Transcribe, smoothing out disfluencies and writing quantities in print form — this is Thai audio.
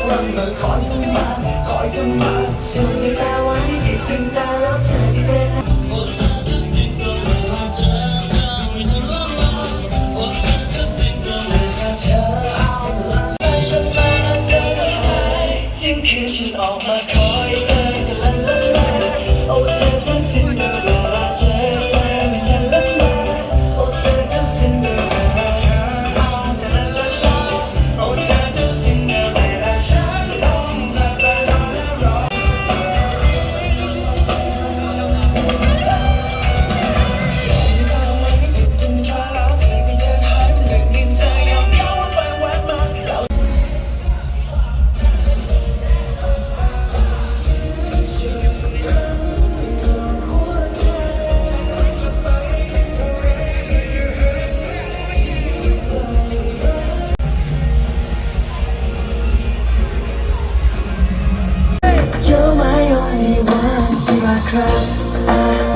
วันเมื่อคอยเธอมาคอยเธอมาสุดที่ตาวันที่ถึงตาแล้วเธอก็เดินคือฉันออกมาคอยเธอกันละละละโอ้เธอจะสิ้นเมื่อเวลาเจอเธอไม่ทันละละโอ้เธอจะสิ้นเมื่อเวลาเธอเอาแต่ละละละโอ้เธอจะสิ้นเมื่อเวลาฉันต้องละละละละรอที่ตามันก็ติดจนช้าแล้วเธอก็เดินหายไปดึกดินเธอยังย้อนไปแวะมาแล้วYou're my only one ที่รักครับ